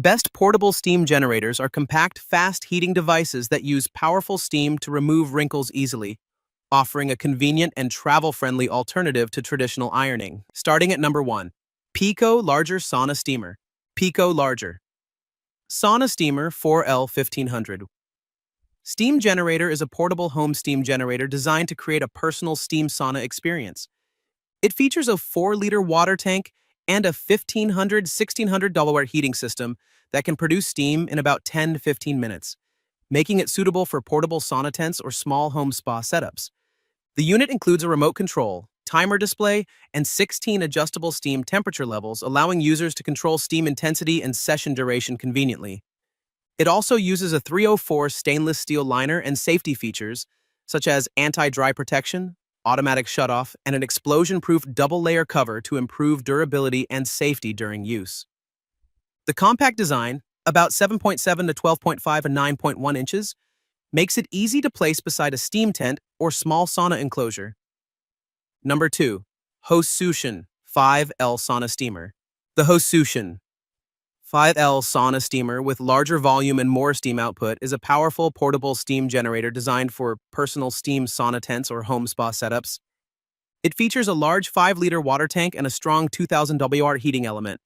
Best portable steam generators are compact, fast heating devices that use powerful steam to remove wrinkles easily, offering a convenient and travel-friendly alternative to traditional ironing. Starting at number 1. PEEKO Larger Sauna Steamer. PEEKO Larger Sauna Steamer 4L1500. Steam generator is a portable home steam generator designed to create a personal steam sauna experience. It features a 4-liter water tank and a $1,500–$1,600 heating system that can produce steam in about 10 to 15 minutes, making it suitable for portable sauna tents or small home spa setups. The unit includes a remote control, timer display, and 16 adjustable steam temperature levels, allowing users to control steam intensity and session duration conveniently. It also uses a 304 stainless steel liner and safety features, such as anti-dry protection, automatic shutoff, and an explosion-proof double-layer cover to improve durability and safety during use. The compact design, about 7.7 to 12.5 and 9.1 inches, makes it easy to place beside a steam tent or small sauna enclosure. Number 2. HOSOUTION 5L Sauna Steamer. The HOSOUTION 5L Sauna Steamer with larger volume and more steam output is a powerful portable steam generator designed for personal steam sauna tents or home spa setups. It features a large 5-liter water tank and a strong 2000 WR heating element,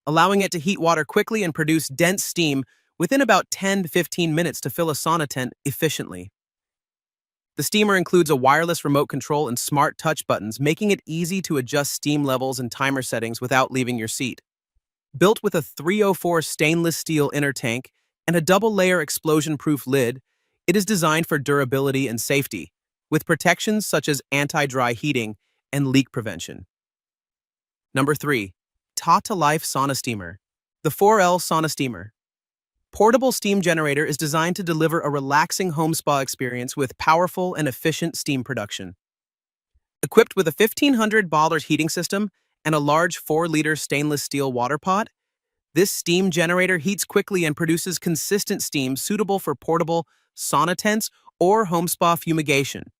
allowing it to heat water quickly and produce dense steam within about 10 to 15 minutes to fill a sauna tent efficiently. The steamer includes a wireless remote control and smart touch buttons, making it easy to adjust steam levels and timer settings without leaving your seat. Built with a 304 stainless steel inner tank and a double-layer explosion-proof lid, it is designed for durability and safety, with protections such as anti-dry heating and leak prevention. Number 3. TaTalife Sauna Steamer. The 4L Sauna Steamer. Portable steam generator is designed to deliver a relaxing home spa experience with powerful and efficient steam production. Equipped with a $1,500 heating system and a large 4-liter stainless steel water pot, this steam generator heats quickly and produces consistent steam suitable for portable sauna tents or home spa fumigation.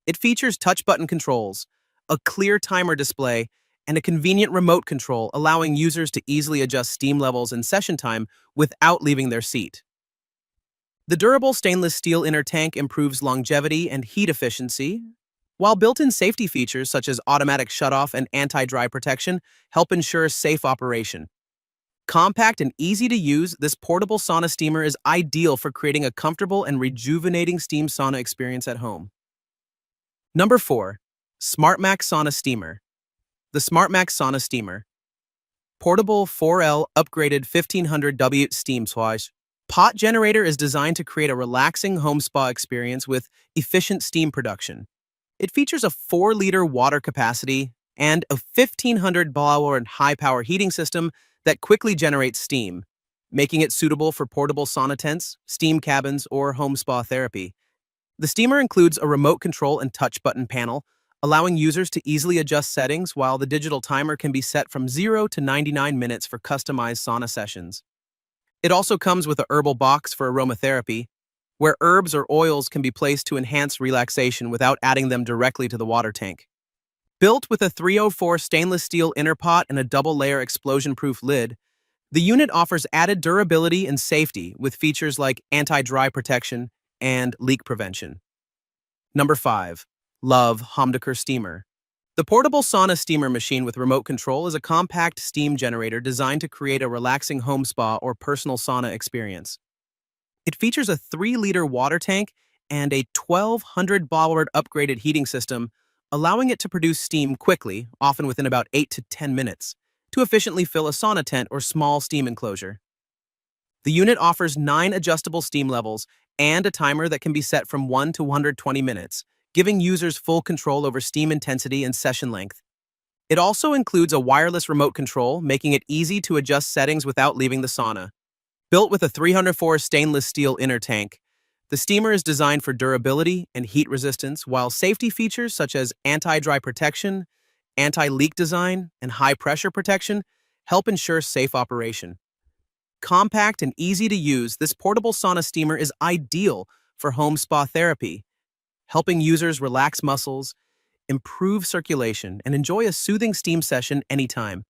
It features touch button controls, a clear timer display, and a convenient remote control, allowing users to easily adjust steam levels and session time without leaving their seat. The durable stainless steel inner tank improves longevity and heat efficiency, while built-in safety features such as automatic shutoff and anti-dry protection help ensure safe operation. Compact and easy to use, this portable sauna steamer is ideal for creating a comfortable and rejuvenating steam sauna experience at home. Number 4. Smartmak Sauna Steamer. The Smartmak Sauna Steamer. Portable 4L upgraded 1500W steam swash. Pot generator is designed to create a relaxing home spa experience with efficient steam production. It features a 4-liter water capacity and a 1500 and high-power heating system that quickly generates steam, making it suitable for portable sauna tents, steam cabins, or home spa therapy. The steamer includes a remote control and touch button panel, allowing users to easily adjust settings, while the digital timer can be set from 0 to 99 minutes for customized sauna sessions. It also comes with a herbal box for aromatherapy, where herbs or oils can be placed to enhance relaxation without adding them directly to the water tank. Built with a 304 stainless steel inner pot and a double-layer explosion-proof lid, the unit offers added durability and safety with features like anti-dry protection and leak prevention. Number 5. LovHomdecr Steamer. The portable sauna steamer machine with remote control is a compact steam generator designed to create a relaxing home spa or personal sauna experience. It features a 3-liter water tank and a 1200 upgraded heating system, allowing it to produce steam quickly, often within about 8 to 10 minutes, to efficiently fill a sauna tent or small steam enclosure. The unit offers 9 adjustable steam levels and a timer that can be set from 1 to 120 minutes, giving users full control over steam intensity and session length. It also includes a wireless remote control, making it easy to adjust settings without leaving the sauna. Built with a 304 stainless steel inner tank, the steamer is designed for durability and heat resistance, while safety features such as anti-dry protection, anti-leak design, and high-pressure protection help ensure safe operation. Compact and easy to use, this portable sauna steamer is ideal for home spa therapy, helping users relax muscles, improve circulation, and enjoy a soothing steam session anytime.